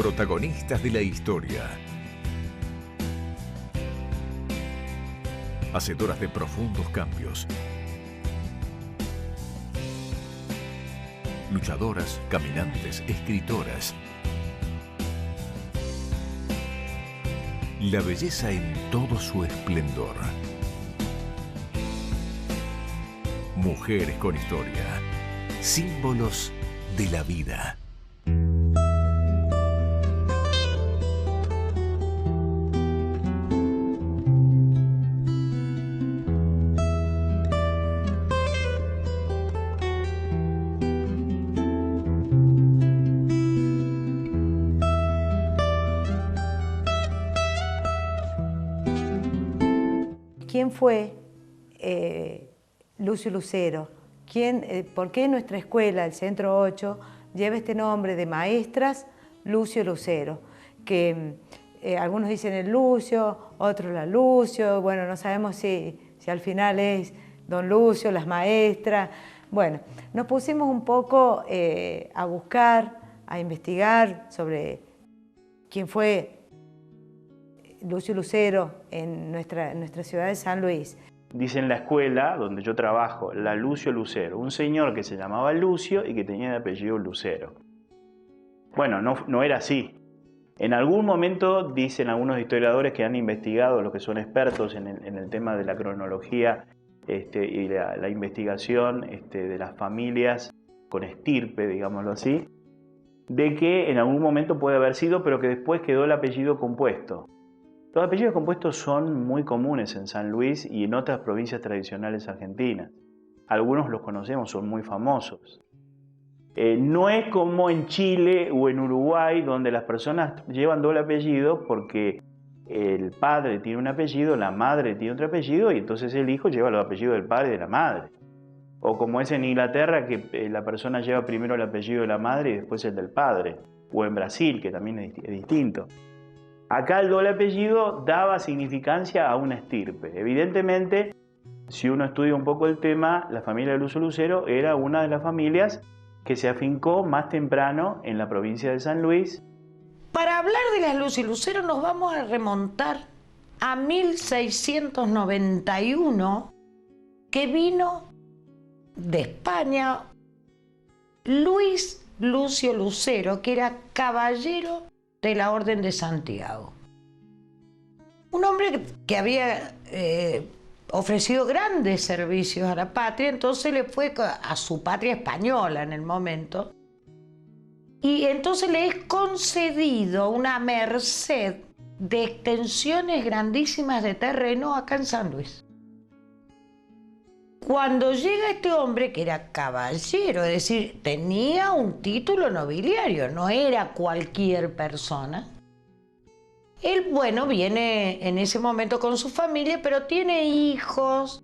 protagonistas de la historia. Hacedoras de profundos cambios. Luchadoras, caminantes, escritoras. La belleza en todo su esplendor. Mujeres con historia. Símbolos de la vida. ¿Quién fue Lucio Lucero? ¿Por qué nuestra escuela, el Centro 8, lleva este nombre de Maestras Lucio Lucero? Que algunos dicen el Lucio, otros la Lucio, bueno, no sabemos si al final es don Lucio, las maestras. Bueno, nos pusimos un poco a buscar, a investigar sobre quién fue Lucio Lucero en nuestra ciudad de San Luis. Dice en la escuela donde yo trabajo, la Lucio Lucero, un señor que se llamaba Lucio y que tenía el apellido Lucero. Bueno, no era así. En algún momento dicen algunos historiadores que han investigado, los que son expertos en el tema de la cronología y la investigación de las familias con estirpe, digámoslo así, de que en algún momento puede haber sido, pero que después quedó el apellido compuesto. Los apellidos compuestos son muy comunes en San Luis y en otras provincias tradicionales argentinas. Algunos los conocemos, son muy famosos. No es como en Chile o en Uruguay, donde las personas llevan doble apellido porque el padre tiene un apellido, la madre tiene otro apellido y entonces el hijo lleva los apellidos del padre y de la madre. O como es en Inglaterra, que la persona lleva primero el apellido de la madre y después el del padre. O en Brasil, que también es distinto. Acá el doble apellido daba significancia a una estirpe. Evidentemente, si uno estudia un poco el tema, la familia de Lucio Lucero era una de las familias que se afincó más temprano en la provincia de San Luis. Para hablar de las Lucio Lucero nos vamos a remontar a 1691, que vino de España Luis Lucio Lucero, que era caballero de la Orden de Santiago. Un hombre que había ofrecido grandes servicios a la patria, entonces le fue a su patria española en el momento, y entonces le es concedido una merced de extensiones grandísimas de terreno acá en San Luis. Cuando llega este hombre, que era caballero, es decir, tenía un título nobiliario, no era cualquier persona. Él, bueno, viene en ese momento con su familia, pero tiene hijos,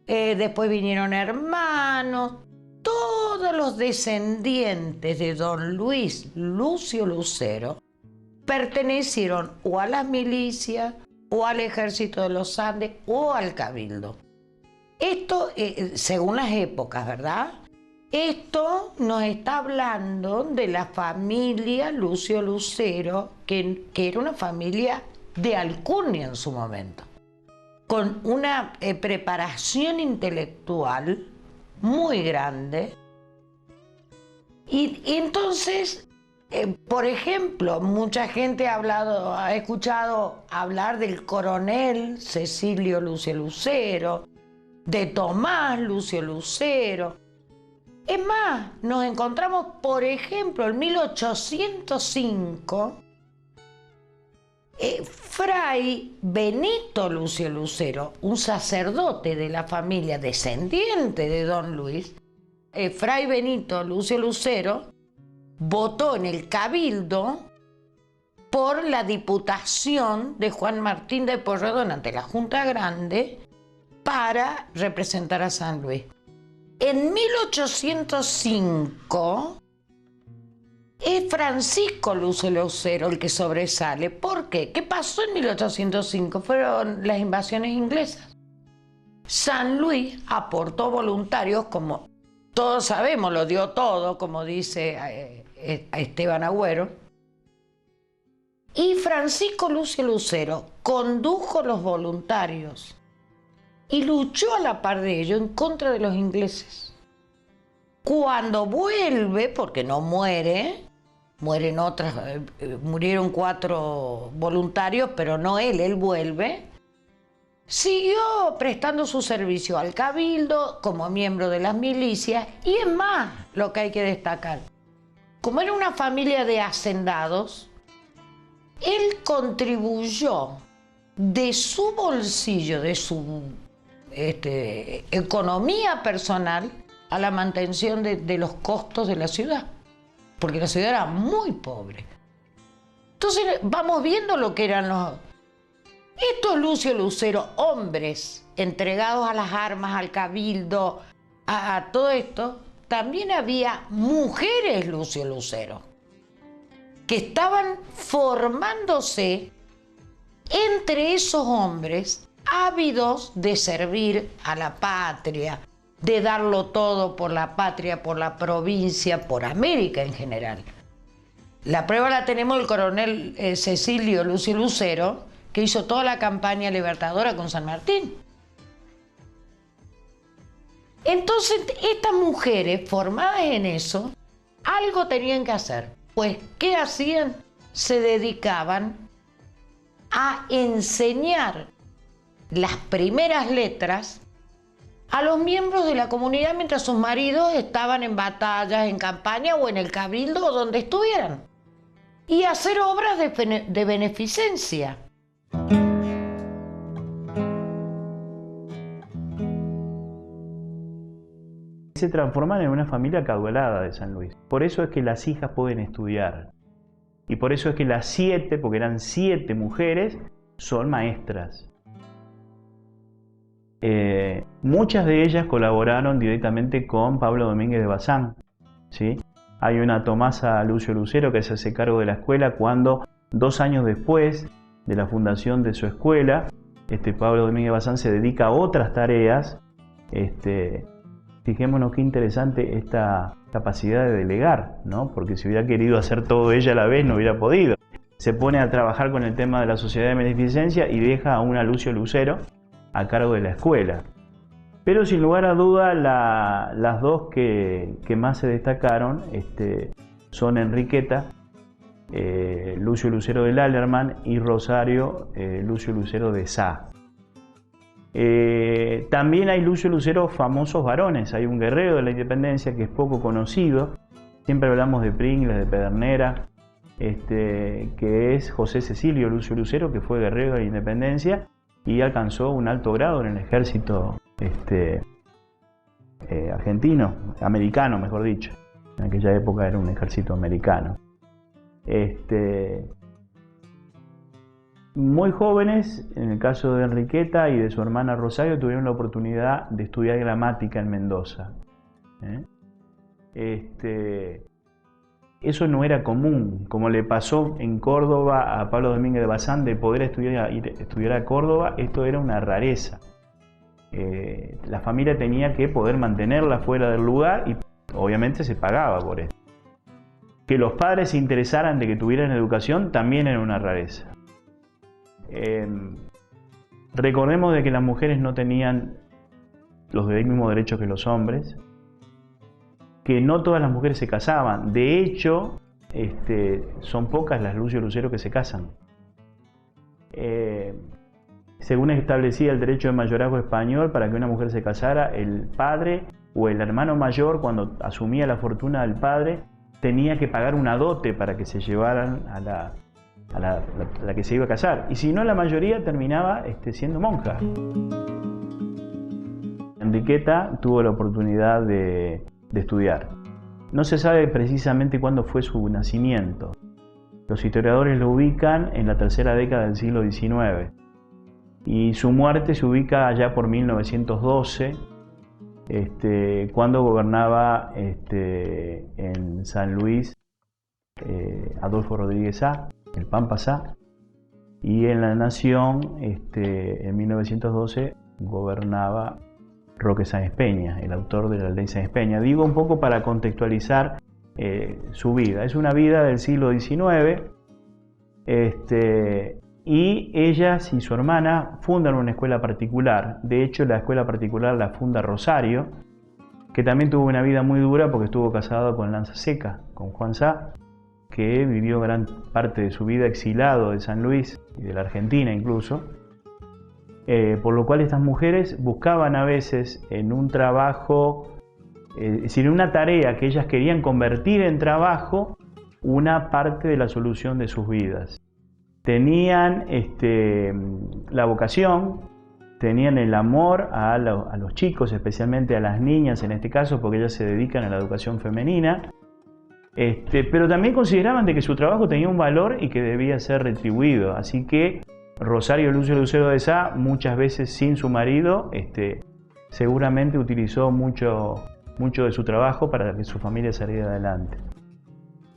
después vinieron hermanos. Todos los descendientes de don Luis Lucio Lucero pertenecieron o a las milicias, o al ejército de los Andes, o al cabildo. Esto, según las épocas, ¿verdad? Esto nos está hablando de la familia Lucio Lucero, que era una familia de alcurnia en su momento, con una preparación intelectual muy grande. Y entonces, por ejemplo, mucha gente ha escuchado hablar del coronel Cecilio Lucio Lucero, de Tomás Lucio Lucero. Es más, nos encontramos, por ejemplo, en 1805, Fray Benito Lucio Lucero, un sacerdote de la familia descendiente de don Luis. Fray Benito Lucio Lucero votó en el Cabildo por la diputación de Juan Martín de Porredón ante la Junta Grande para representar a San Luis. En 1805 es Francisco Lucio Lucero el que sobresale. ¿Por qué? ¿Qué pasó en 1805? Fueron las invasiones inglesas. San Luis aportó voluntarios, como todos sabemos, lo dio todo, como dice Esteban Agüero, Y Francisco Lucio Lucero condujo los voluntarios y luchó a la par de ellos en contra de los ingleses. Cuando vuelve, porque no muere, murieron 4 voluntarios, pero no él vuelve, siguió prestando su servicio al cabildo como miembro de las milicias, y es más lo que hay que destacar. Como era una familia de hacendados, él contribuyó de su bolsillo, de su economía personal, a la mantención de los costos de la ciudad, porque la ciudad era muy pobre. Entonces vamos viendo lo que eran estos Lucio Lucero, hombres entregados a las armas, al cabildo, a todo esto. También había mujeres Lucio Lucero, que estaban formándose entre esos hombres ávidos de servir a la patria, de darlo todo por la patria, por la provincia, por América en general. La prueba la tenemos el coronel Cecilio Lucio Lucero, que hizo toda la campaña libertadora con San Martín. Entonces, estas mujeres formadas en eso, algo tenían que hacer. Pues, ¿qué hacían? Se dedicaban a enseñar las primeras letras a los miembros de la comunidad mientras sus maridos estaban en batallas, en campaña o en el cabildo o donde estuvieran. Y hacer obras de beneficencia. Se transforman en una familia acaudalada de San Luis. Por eso es que las hijas pueden estudiar. Y por eso es que las 7, porque eran 7 mujeres, son maestras. Muchas de ellas colaboraron directamente con Pablo Domínguez de Bazán, ¿sí? Hay una Tomasa Lucio Lucero que se hace cargo de la escuela cuando 2 años después de la fundación de su escuela, Pablo Domínguez de Bazán se dedica a otras tareas. Fijémonos qué interesante esta capacidad de delegar, ¿no? Porque si hubiera querido hacer todo ella a la vez no hubiera podido. Se pone a trabajar con el tema de la sociedad de beneficencia y deja a una Lucio Lucero a cargo de la escuela. Pero sin lugar a duda las dos que más se destacaron son Enriqueta, Lucio Lucero de Lallerman, y Rosario Lucio Lucero de Sá. También hay Lucio Lucero famosos varones. Hay un guerrero de la independencia que es poco conocido. Siempre hablamos de Pringles, de Pedernera, que es José Cecilio Lucio Lucero, que fue guerrero de la independencia y alcanzó un alto grado en el ejército argentino, americano mejor dicho. En aquella época era un ejército americano. Muy jóvenes, en el caso de Enriqueta y de su hermana Rosario, tuvieron la oportunidad de estudiar gramática en Mendoza. Eso no era común, como le pasó en Córdoba a Pablo Domínguez de Bazán, de poder estudiar a Córdoba. Esto era una rareza. La familia tenía que poder mantenerla fuera del lugar y obviamente se pagaba por esto. Que los padres se interesaran de que tuvieran educación también era una rareza. Recordemos de que las mujeres no tenían los mismos derechos que los hombres, que no todas las mujeres se casaban. De hecho, son pocas las Lucio Lucero que se casan. Según establecía el derecho de mayorazgo español, para que una mujer se casara, el padre o el hermano mayor, cuando asumía la fortuna del padre, tenía que pagar una dote para que se llevaran a la que se iba a casar. Y si no, la mayoría terminaba siendo monja. Enriqueta tuvo la oportunidad de estudiar. No se sabe precisamente cuándo fue su nacimiento. Los historiadores lo ubican en la tercera década del siglo XIX. Y su muerte se ubica allá por 1912, cuando gobernaba en San Luis Adolfo Rodríguez Sá, el Pampa Sá, y en la Nación en 1912 gobernaba Roque Sáenz Peña, el autor de la ley Sáenz Peña. Digo un poco para contextualizar su vida. Es una vida del siglo XIX, Y ellas y su hermana fundan una escuela particular. De hecho, la escuela particular la funda Rosario, que también tuvo una vida muy dura porque estuvo casado con Lanza Seca, con Juan Sá, que vivió gran parte de su vida exilado de San Luis y de la Argentina incluso. Por lo cual estas mujeres buscaban a veces en un trabajo, es decir, en una tarea que ellas querían convertir en trabajo, una parte de la solución de sus vidas. Tenían la vocación, tenían el amor a los chicos, especialmente a las niñas en este caso, porque ellas se dedican a la educación femenina, pero también consideraban de que su trabajo tenía un valor y que debía ser retribuido. Así que Rosario Lucio Lucero de Sá, muchas veces sin su marido, seguramente utilizó mucho de su trabajo para que su familia saliera adelante.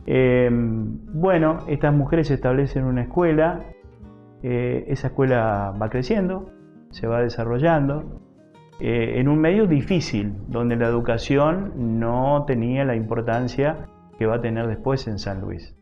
Bueno, estas mujeres establecen una escuela, esa escuela va creciendo, se va desarrollando, en un medio difícil, donde la educación no tenía la importancia que va a tener después en San Luis.